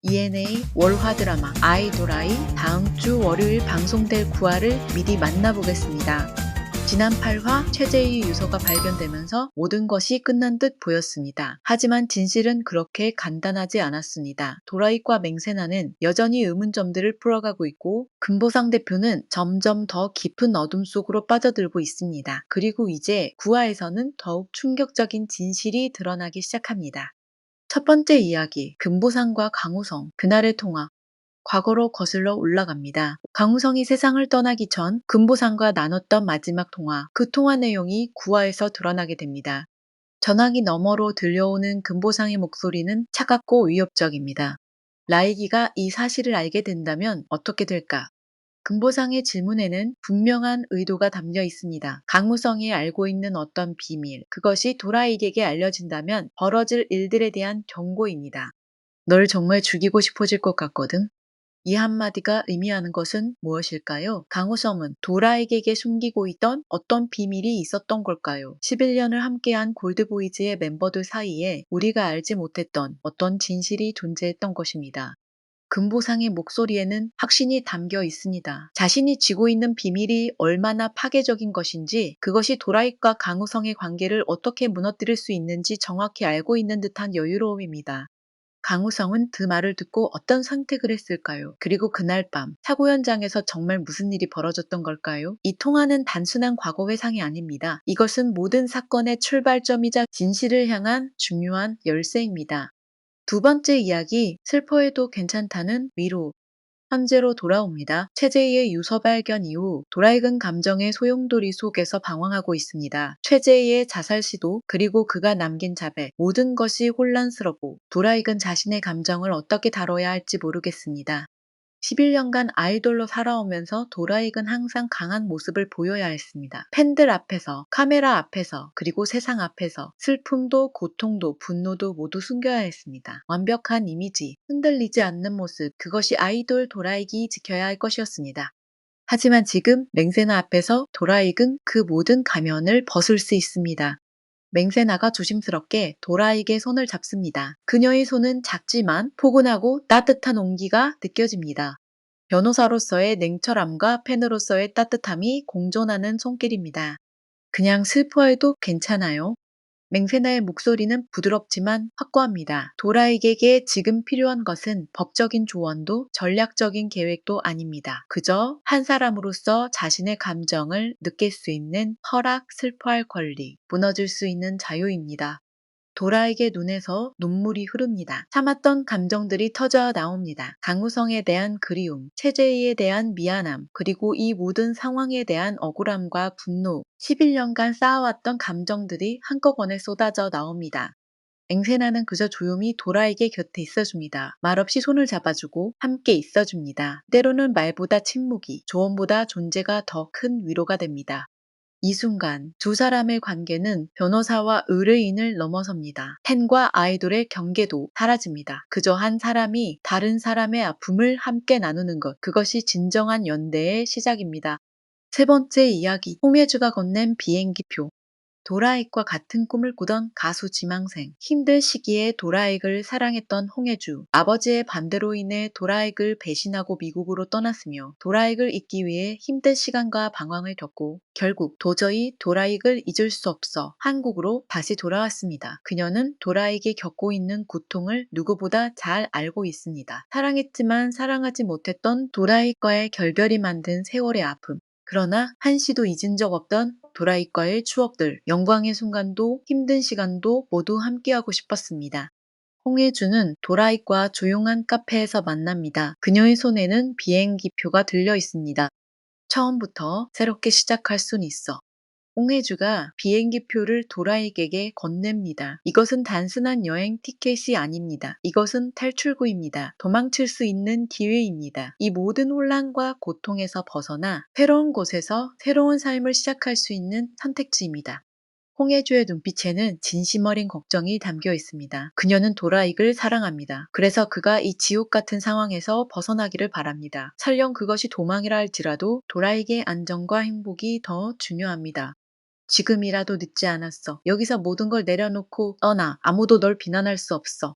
ENA 월화 드라마 아이돌아이 다음 주 월요일 방송될 9화를 미리 만나보겠습니다. 지난 8화 최재희 유서가 발견되면서 모든 것이 끝난 듯 보였습니다. 하지만 진실은 그렇게 간단하지 않았습니다. 도라이과 맹세나는 여전히 의문점들을 풀어가고 있고 금보상 대표는 점점 더 깊은 어둠 속으로 빠져들고 있습니다. 그리고 이제 9화에서는 더욱 충격적인 진실이 드러나기 시작합니다. 첫 번째 이야기, 금보상과 강우성, 그날의 통화. 과거로 거슬러 올라갑니다. 강우성이 세상을 떠나기 전 금보상과 나눴던 마지막 통화, 그 통화 내용이 9화에서 드러나게 됩니다. 전화기 너머로 들려오는 금보상의 목소리는 차갑고 위협적입니다. 라이기가 이 사실을 알게 된다면 어떻게 될까? 금보상의 질문에는 분명한 의도가 담겨 있습니다. 강무성이 알고 있는 어떤 비밀, 그것이 도라에게게 알려진다면 벌어질 일들에 대한 경고입니다. 널 정말 죽이고 싶어질 것 같거든. 이 한마디가 의미하는 것은 무엇일까요? 강호성은 도라에게게 숨기고 있던 어떤 비밀이 있었던 걸까요? 11년을 함께한 골드보이즈의 멤버들 사이에 우리가 알지 못했던 어떤 진실이 존재했던 것입니다. 금보상의 목소리에는 확신이 담겨 있습니다. 자신이 쥐고 있는 비밀이 얼마나 파괴적인 것인지, 그것이 도라이과 강우성의 관계를 어떻게 무너뜨릴 수 있는지 정확히 알고 있는 듯한 여유로움입니다. 강우성은 그 말을 듣고 어떤 선택을 했을까요? 그리고 그날 밤, 사고 현장에서 정말 무슨 일이 벌어졌던 걸까요? 이 통화는 단순한 과거 회상이 아닙니다. 이것은 모든 사건의 출발점이자 진실을 향한 중요한 열쇠입니다. 두 번째 이야기, 슬퍼해도 괜찮다는 위로. 현재로 돌아옵니다. 최재희의 유서 발견 이후 도라익은 감정의 소용돌이 속에서 방황하고 있습니다. 최재희의 자살 시도, 그리고 그가 남긴 자백, 모든 것이 혼란스럽고 도라익은 자신의 감정을 어떻게 다뤄야 할지 모르겠습니다. 11년간 아이돌로 살아오면서 도라익은 항상 강한 모습을 보여야 했습니다. 팬들 앞에서, 카메라 앞에서, 그리고 세상 앞에서 슬픔도 고통도 분노도 모두 숨겨야 했습니다. 완벽한 이미지, 흔들리지 않는 모습, 그것이 아이돌 도라익이 지켜야 할 것이었습니다. 하지만 지금 맹세나 앞에서 도라익은 그 모든 가면을 벗을 수 있습니다. 맹세나가 조심스럽게 도라익의 손을 잡습니다. 그녀의 손은 작지만 포근하고 따뜻한 온기가 느껴집니다. 변호사로서의 냉철함과 팬으로서의 따뜻함이 공존하는 손길입니다. 그냥 슬퍼해도 괜찮아요. 맹세나의 목소리는 부드럽지만 확고합니다. 도라익에게 지금 필요한 것은 법적인 조언도 전략적인 계획도 아닙니다. 그저 한 사람으로서 자신의 감정을 느낄 수 있는 허락, 슬퍼할 권리, 무너질 수 있는 자유입니다. 도라에게 눈에서 눈물이 흐릅니다. 참았던 감정들이 터져 나옵니다. 강우성에 대한 그리움, 최재희에 대한 미안함, 그리고 이 모든 상황에 대한 억울함과 분노, 11년간 쌓아왔던 감정들이 한꺼번에 쏟아져 나옵니다. 앵세나는 그저 조용히 도라에게 곁에 있어줍니다. 말없이 손을 잡아주고 함께 있어줍니다. 때로는 말보다 침묵이, 조언보다 존재가 더 큰 위로가 됩니다. 이 순간 두 사람의 관계는 변호사와 의뢰인을 넘어섭니다. 팬과 아이돌의 경계도 사라집니다. 그저 한 사람이 다른 사람의 아픔을 함께 나누는 것, 그것이 진정한 연대의 시작입니다. 세 번째 이야기, 홍혜주가 건넨 비행기표. 도라익과 같은 꿈을 꾸던 가수 지망생, 힘든 시기에 도라익을 사랑했던 홍혜주, 아버지의 반대로 인해 도라익을 배신하고 미국으로 떠났으며 도라익을 잊기 위해 힘든 시간과 방황을 겪고 결국 도저히 도라익을 잊을 수 없어 한국으로 다시 돌아왔습니다. 그녀는 도라익이 겪고 있는 고통을 누구보다 잘 알고 있습니다. 사랑했지만 사랑하지 못했던 도라익과의 결별이 만든 세월의 아픔, 그러나 한시도 잊은 적 없던 도라이과의 추억들, 영광의 순간도 힘든 시간도 모두 함께하고 싶었습니다. 홍혜주는 도라이과 조용한 카페에서 만납니다. 그녀의 손에는 비행기표가 들려 있습니다. 처음부터 새롭게 시작할 순 있어. 홍혜주가 비행기표를 도라에게게 건넵니다. 이것은 단순한 여행 티켓이 아닙니다. 이것은 탈출구입니다. 도망칠 수 있는 기회입니다. 이 모든 혼란과 고통에서 벗어나 새로운 곳에서 새로운 삶을 시작할 수 있는 선택지입니다. 홍혜주의 눈빛에는 진심 어린 걱정이 담겨 있습니다. 그녀는 도라익을 사랑합니다. 그래서 그가 이 지옥 같은 상황에서 벗어나기를 바랍니다. 설령 그것이 도망이라 할지라도 도라익의 안정과 행복이 더 중요합니다. 지금이라도 늦지 않았어. 여기서 모든 걸 내려놓고 떠나. 아무도 널 비난할 수 없어.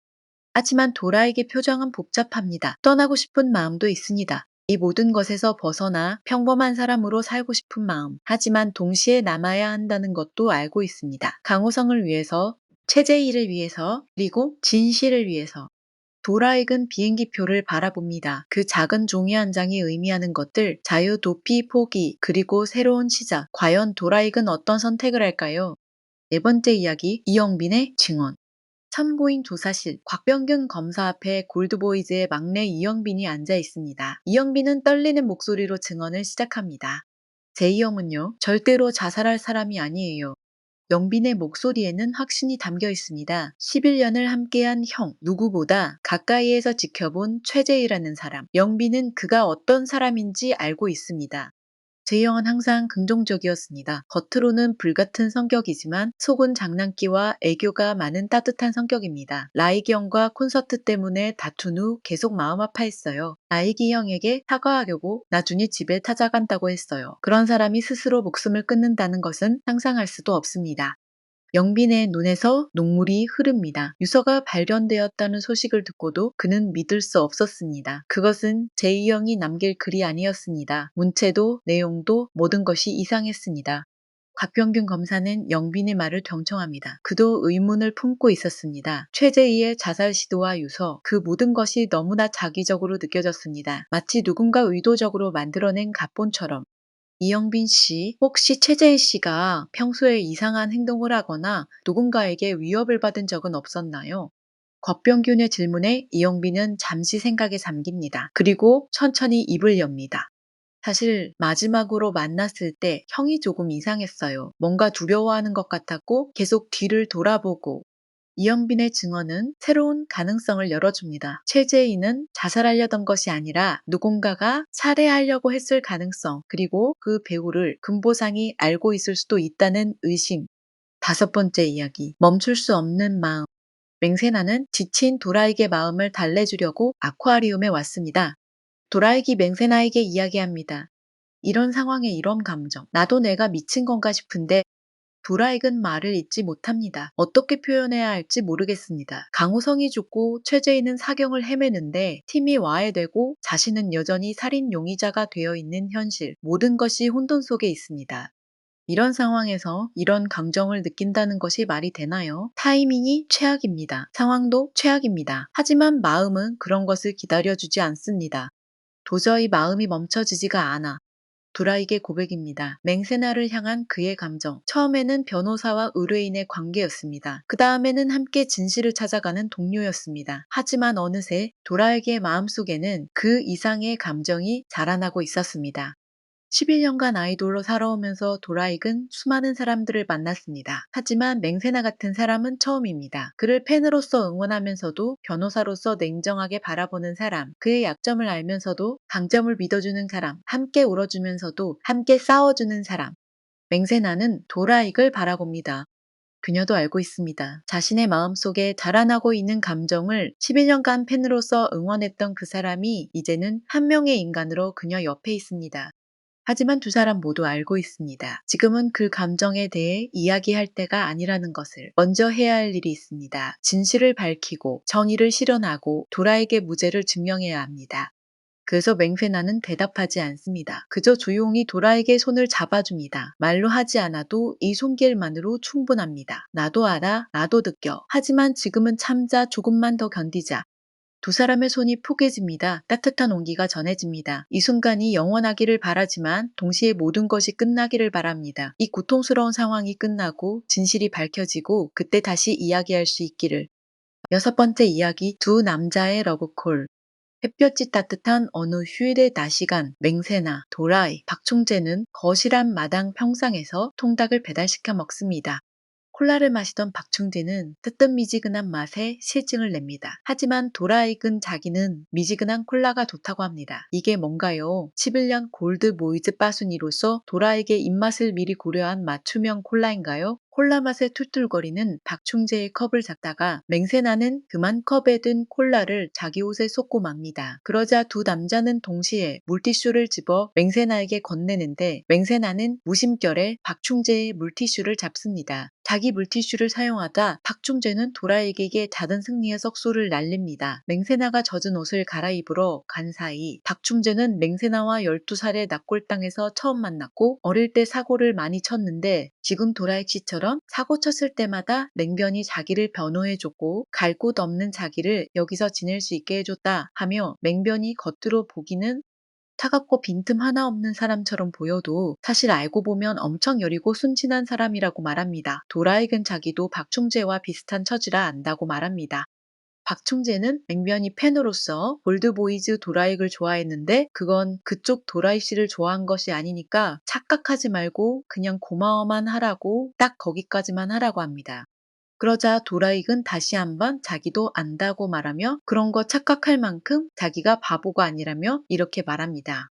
하지만 도라에게 표정은 복잡합니다. 떠나고 싶은 마음도 있습니다. 이 모든 것에서 벗어나 평범한 사람으로 살고 싶은 마음. 하지만 동시에 남아야 한다는 것도 알고 있습니다. 강호성을 위해서, 최재희를 위해서, 그리고 진실을 위해서. 도라익은 비행기표를 바라봅니다. 그 작은 종이 한 장이 의미하는 것들, 자유, 도피, 포기, 그리고 새로운 시작. 과연 도라익은 어떤 선택을 할까요? 네 번째 이야기, 이영빈의 증언. 참고인 조사실, 곽병균 검사 앞에 골드보이즈의 막내 이영빈이 앉아 있습니다. 이영빈은 떨리는 목소리로 증언을 시작합니다. 제 형은요, 절대로 자살할 사람이 아니에요. 영빈의 목소리에는 확신이 담겨 있습니다. 11년을 함께한 형, 누구보다 가까이에서 지켜본 최재희라는 사람. 영빈은 그가 어떤 사람인지 알고 있습니다. 제이형은 항상 긍정적이었습니다. 겉으로는 불같은 성격이지만 속은 장난기와 애교가 많은 따뜻한 성격입니다. 라이기 형과 콘서트 때문에 다툰 후 계속 마음 아파했어요. 라이기 형에게 사과하려고 나중에 집에 찾아간다고 했어요. 그런 사람이 스스로 목숨을 끊는다는 것은 상상할 수도 없습니다. 영빈의 눈에서 눈물이 흐릅니다. 유서가 발견되었다는 소식을 듣고도 그는 믿을 수 없었습니다. 그것은 제이형이 남길 글이 아니었습니다. 문체도 내용도 모든 것이 이상했습니다. 곽병균 검사는 영빈의 말을 경청합니다. 그도 의문을 품고 있었습니다. 최재희의 자살 시도와 유서, 그 모든 것이 너무나 자기적으로 느껴졌습니다. 마치 누군가 의도적으로 만들어낸 각본처럼. 이영빈 씨, 혹시 최재희 씨가 평소에 이상한 행동을 하거나 누군가에게 위협을 받은 적은 없었나요? 곽병균의 질문에 이영빈은 잠시 생각에 잠깁니다. 그리고 천천히 입을 엽니다. 사실 마지막으로 만났을 때 형이 조금 이상했어요. 뭔가 두려워하는 것 같았고 계속 뒤를 돌아보고. 이영빈의 증언은 새로운 가능성을 열어줍니다. 최재희는 자살하려던 것이 아니라 누군가가 살해하려고 했을 가능성, 그리고 그 배우를 금보상이 알고 있을 수도 있다는 의심. 다섯 번째 이야기, 멈출 수 없는 마음. 맹세나는 지친 도라에게 마음을 달래주려고 아쿠아리움에 왔습니다. 도라에기 맹세나에게 이야기합니다. 이런 상황에 이런 감정, 나도 내가 미친 건가 싶은데 도라익은 말을 잇지 못합니다. 어떻게 표현해야 할지 모르겠습니다. 강호성이 죽고 최재희는 사경을 헤매는데 팀이 와해되고 자신은 여전히 살인 용의자가 되어 있는 현실. 모든 것이 혼돈 속에 있습니다. 이런 상황에서 이런 감정을 느낀다는 것이 말이 되나요? 타이밍이 최악입니다. 상황도 최악입니다. 하지만 마음은 그런 것을 기다려주지 않습니다. 도저히 마음이 멈춰지지가 않아. 도라익의 고백입니다. 맹세나를 향한 그의 감정. 처음에는 변호사와 의뢰인의 관계였습니다. 그 다음에는 함께 진실을 찾아가는 동료였습니다. 하지만 어느새 도라익의 마음속에는 그 이상의 감정이 자라나고 있었습니다. 11년간 아이돌로 살아오면서 도라익은 수많은 사람들을 만났습니다. 하지만 맹세나 같은 사람은 처음입니다. 그를 팬으로서 응원하면서도 변호사로서 냉정하게 바라보는 사람, 그의 약점을 알면서도 강점을 믿어주는 사람, 함께 울어주면서도 함께 싸워주는 사람. 맹세나는 도라익을 바라봅니다. 그녀도 알고 있습니다. 자신의 마음속에 자라나고 있는 감정을 11년간 팬으로서 응원했던 그 사람이 이제는 한 명의 인간으로 그녀 옆에 있습니다. 하지만 두 사람 모두 알고 있습니다. 지금은 그 감정에 대해 이야기할 때가 아니라는 것을. 먼저 해야 할 일이 있습니다. 진실을 밝히고 정의를 실현하고 도라에게 무죄를 증명해야 합니다. 그래서 맹세나는 대답하지 않습니다. 그저 조용히 도라에게 손을 잡아줍니다. 말로 하지 않아도 이 손길만으로 충분합니다. 나도 알아, 나도 느껴. 하지만 지금은 참자, 조금만 더 견디자. 두 사람의 손이 포개집니다. 따뜻한 온기가 전해집니다. 이 순간이 영원하기를 바라지만 동시에 모든 것이 끝나기를 바랍니다. 이 고통스러운 상황이 끝나고 진실이 밝혀지고 그때 다시 이야기할 수 있기를. 여섯 번째 이야기, 두 남자의 러브콜. 햇볕이 따뜻한 어느 휴일의 낮 시간, 맹세나, 도라이, 박충재는 거실한 마당 평상에서 통닭을 배달시켜 먹습니다. 콜라를 마시던 박충재는 뜨뜻미지근한 맛에 실증을 냅니다. 하지만 도라익은 자기는 미지근한 콜라가 좋다고 합니다. 이게 뭔가요? 11년 골드 모이즈 빠순이로서 도라익의 입맛을 미리 고려한 맞춤형 콜라인가요? 콜라 맛에 툴툴거리는 박충재의 컵을 잡다가 맹세나는 그만 컵에 든 콜라를 자기 옷에 쏟고 맙니다. 그러자 두 남자는 동시에 물티슈를 집어 맹세나에게 건네는데 맹세나는 무심결에 박충재의 물티슈를 잡습니다. 자기 물티슈를 사용하다 박충재는 도라에게게 작은 승리의 석소를 날립니다. 맹세나가 젖은 옷을 갈아입으러 간 사이 박충재는 맹세나와 12살의 납골당에서 처음 만났고 어릴 때 사고를 많이 쳤는데 지금 도라익 씨처럼 사고 쳤을 때마다 맹변이 자기를 변호해줬고 갈 곳 없는 자기를 여기서 지낼 수 있게 해줬다 하며 맹변이 겉으로 보기는 차갑고 빈틈 하나 없는 사람처럼 보여도 사실 알고 보면 엄청 여리고 순진한 사람이라고 말합니다. 도라익은 자기도 박충재와 비슷한 처지라 안다고 말합니다. 박충재는 맹변이 팬으로서 골드보이즈 도라익을 좋아했는데 그건 그쪽 도라익 씨를 좋아한 것이 아니니까 착각하지 말고 그냥 고마워만 하라고 딱 거기까지만 하라고 합니다. 그러자 도라익은 다시 한번 자기도 안다고 말하며 그런 거 착각할 만큼 자기가 바보가 아니라며 이렇게 말합니다.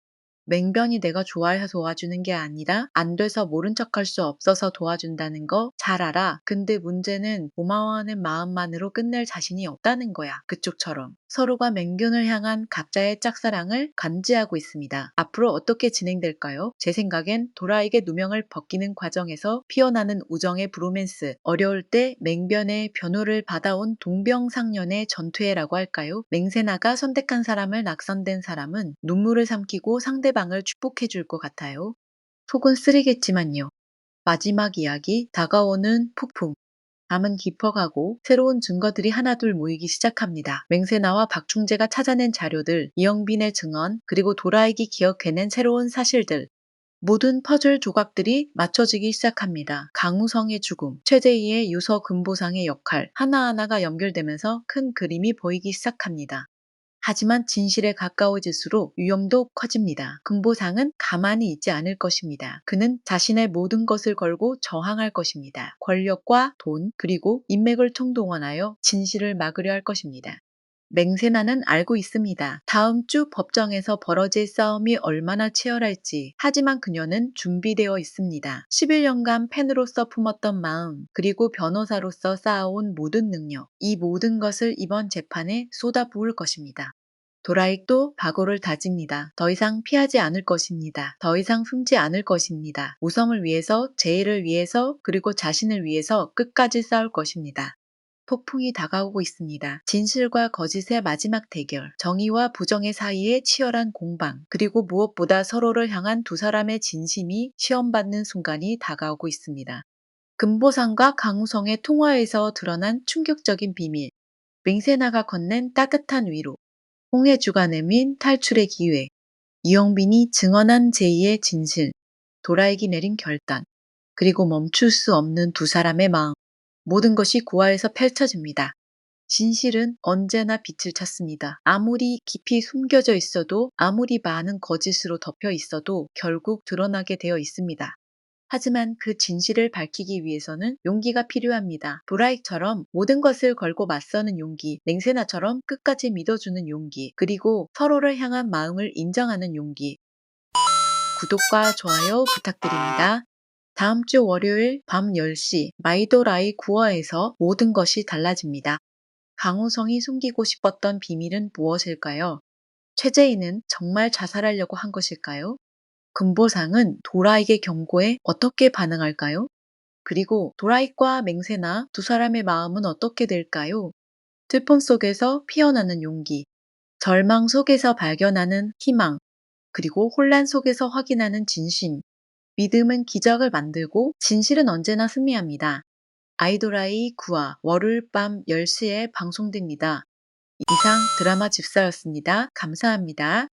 맹변이 내가 좋아해서 도와주는 게 아니라 안 돼서 모른 척할 수 없어서 도와준다는 거 잘 알아. 근데 문제는 고마워하는 마음만으로 끝낼 자신이 없다는 거야. 그쪽처럼. 서로가 맹변을 향한 각자의 짝사랑을 감지하고 있습니다. 앞으로 어떻게 진행될까요? 제 생각엔 도라에게 누명을 벗기는 과정에서 피어나는 우정의 브로맨스, 어려울 때 맹변의 변호를 받아온 동병상련의 전투애라고 할까요? 맹세나가 선택한 사람을 낙선된 사람은 눈물을 삼키고 상대방을 축복해 줄 것 같아요. 속은 쓰리겠지만요. 마지막 이야기, 다가오는 폭풍. 밤은 깊어가고 새로운 증거들이 하나둘 모이기 시작합니다. 맹세나와 박충재가 찾아낸 자료들, 이영빈의 증언, 그리고 도라에게 기억해낸 새로운 사실들. 모든 퍼즐 조각들이 맞춰지기 시작합니다. 강우성의 죽음, 최재희의 유서 금보상의 역할, 하나하나가 연결되면서 큰 그림이 보이기 시작합니다. 하지만 진실에 가까워질수록 위험도 커집니다. 금보상은 가만히 있지 않을 것입니다. 그는 자신의 모든 것을 걸고 저항할 것입니다. 권력과 돈, 그리고 인맥을 총동원하여 진실을 막으려 할 것입니다. 맹세나는 알고 있습니다. 다음 주 법정에서 벌어질 싸움이 얼마나 치열할지. 하지만 그녀는 준비되어 있습니다. 11년간 팬으로서 품었던 마음, 그리고 변호사로서 쌓아온 모든 능력, 이 모든 것을 이번 재판에 쏟아부을 것입니다. 도라익도 각오를 다집니다. 더 이상 피하지 않을 것입니다. 더 이상 숨지 않을 것입니다. 우성을 위해서, 제의를 위해서, 그리고 자신을 위해서 끝까지 싸울 것입니다. 폭풍이 다가오고 있습니다. 진실과 거짓의 마지막 대결, 정의와 부정의 사이의 치열한 공방, 그리고 무엇보다 서로를 향한 두 사람의 진심이 시험받는 순간이 다가오고 있습니다. 금보상과 강우성의 통화에서 드러난 충격적인 비밀, 맹세나가 건넨 따뜻한 위로, 홍해주가 내민 탈출의 기회, 이영빈이 증언한 제의의 진실, 도라익이 내린 결단, 그리고 멈출 수 없는 두 사람의 마음, 모든 것이 고아에서 펼쳐집니다. 진실은 언제나 빛을 찾습니다. 아무리 깊이 숨겨져 있어도 아무리 많은 거짓으로 덮여 있어도 결국 드러나게 되어 있습니다. 하지만 그 진실을 밝히기 위해서는 용기가 필요합니다. 도라익처럼 모든 것을 걸고 맞서는 용기, 맹세나처럼 끝까지 믿어주는 용기, 그리고 서로를 향한 마음을 인정하는 용기. 구독과 좋아요 부탁드립니다. 다음 주 월요일 밤 10시 마이도라이 9화에서 모든 것이 달라집니다. 강호성이 숨기고 싶었던 비밀은 무엇일까요? 최재희는 정말 자살하려고 한 것일까요? 금보상은 도라익의 경고에 어떻게 반응할까요? 그리고 도라익과 맹세나 두 사람의 마음은 어떻게 될까요? 슬픔 속에서 피어나는 용기, 절망 속에서 발견하는 희망, 그리고 혼란 속에서 확인하는 진심. 믿음은 기적을 만들고 진실은 언제나 승리합니다. 아이돌아이 9화 월요일 밤 10시에 방송됩니다. 이상 드라마 집사였습니다. 감사합니다.